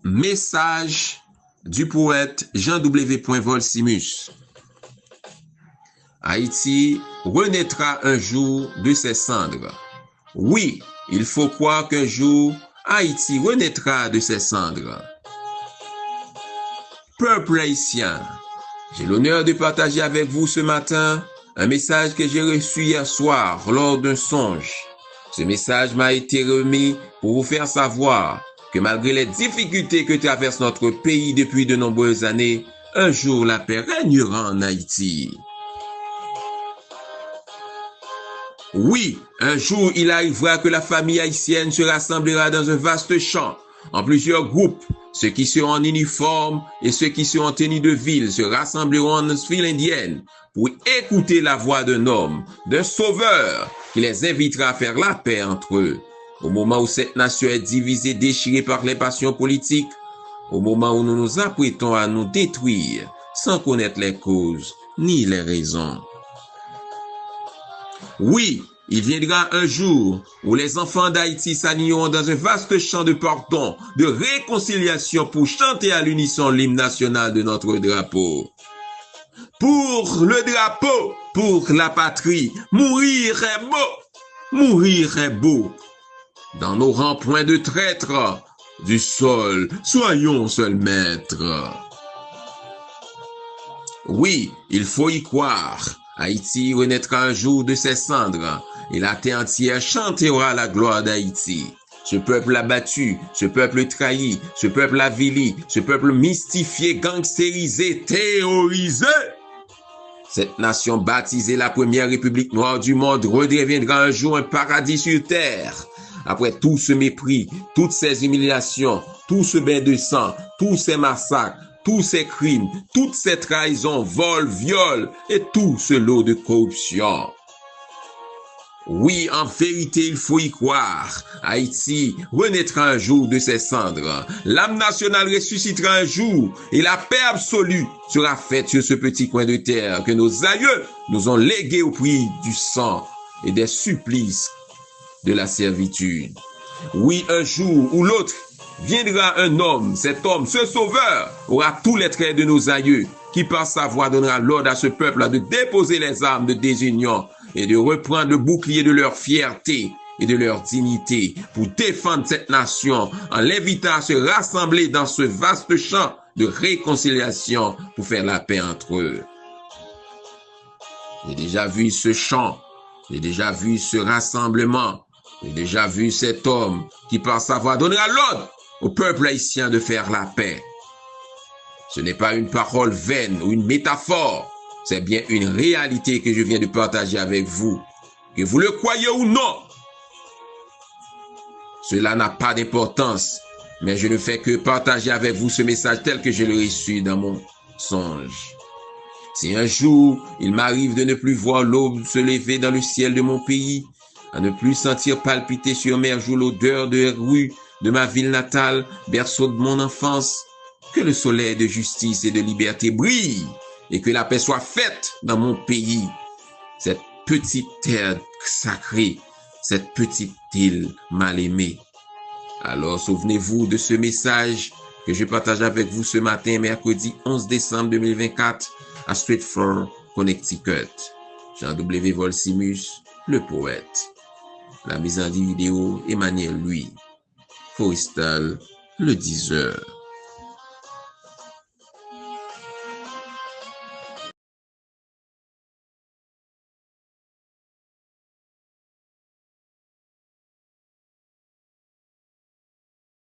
Message du poète Jean-W. Volsimus. Haïti renaîtra un jour de ses cendres. Oui, il faut croire qu'un jour, Haïti renaîtra de ses cendres. Peuple haïtien, j'ai l'honneur de partager avec vous ce matin un message que j'ai reçu hier soir lors d'un songe. Ce message m'a été remis pour vous faire savoir que malgré les difficultés que traverse notre pays depuis de nombreuses années, un jour la paix régnera en Haïti. Oui, un jour il arrivera que la famille haïtienne se rassemblera dans un vaste champ, en plusieurs groupes. Ceux qui seront en uniforme et ceux qui seront en tenue de ville se rassembleront en file indienne pour écouter la voix d'un homme, d'un sauveur, qui les invitera à faire la paix entre eux. Au moment où cette nation est divisée, déchirée par les passions politiques, au moment où nous nous apprêtons à nous détruire sans connaître les causes ni les raisons. Oui, il viendra un jour où les enfants d'Haïti s'aligneront dans un vaste champ de pardon, de réconciliation pour chanter à l'unisson l'hymne national de notre drapeau. Pour le drapeau, pour la patrie, mourir est beau, mourir est beau. Dans nos rangs point de traîtres, du sol, soyons seuls maîtres. Oui, il faut y croire. Haïti renaîtra un jour de ses cendres et la terre entière chantera la gloire d'Haïti. Ce peuple abattu, ce peuple trahi, ce peuple avili, ce peuple mystifié, gangstérisé, terrorisé. Cette nation baptisée la première république noire du monde redeviendra un jour un paradis sur terre. Après tout ce mépris, toutes ces humiliations, tout ce bain de sang, tous ces massacres, tous ces crimes, toutes ces trahisons, vols, viols et tout ce lot de corruption. Oui, en vérité, il faut y croire. Haïti renaîtra un jour de ses cendres. L'âme nationale ressuscitera un jour et la paix absolue sera faite sur ce petit coin de terre que nos aïeux nous ont légué au prix du sang et des supplices de la servitude. Oui, un jour ou l'autre, viendra un homme, cet homme, ce sauveur, aura tous les traits de nos aïeux, qui par sa voix donnera l'ordre à ce peuple de déposer les armes de désunion et de reprendre le bouclier de leur fierté et de leur dignité pour défendre cette nation en l'invitant à se rassembler dans ce vaste champ de réconciliation pour faire la paix entre eux. J'ai déjà vu ce champ, j'ai déjà vu ce rassemblement, j'ai déjà vu cet homme qui par sa voix donnera l'ordre au peuple haïtien de faire la paix. Ce n'est pas une parole vaine ou une métaphore, c'est bien une réalité que je viens de partager avec vous. Que vous le croyez ou non, cela n'a pas d'importance, mais je ne fais que partager avec vous ce message tel que je l'ai reçu dans mon songe. Si un jour il m'arrive de ne plus voir l'aube se lever dans le ciel de mon pays, à ne plus sentir palpiter sur mes joues l'odeur de rue de ma ville natale, berceau de mon enfance, que le soleil de justice et de liberté brille et que la paix soit faite dans mon pays, cette petite terre sacrée, cette petite île mal aimée. Alors souvenez-vous de ce message que je partage avec vous ce matin, mercredi 11 décembre 2024, à Stratford, Connecticut. Jean-W. Volsimus, le poète. La mise en vidéo, Emmanuel Louis. Forestal, le diseur.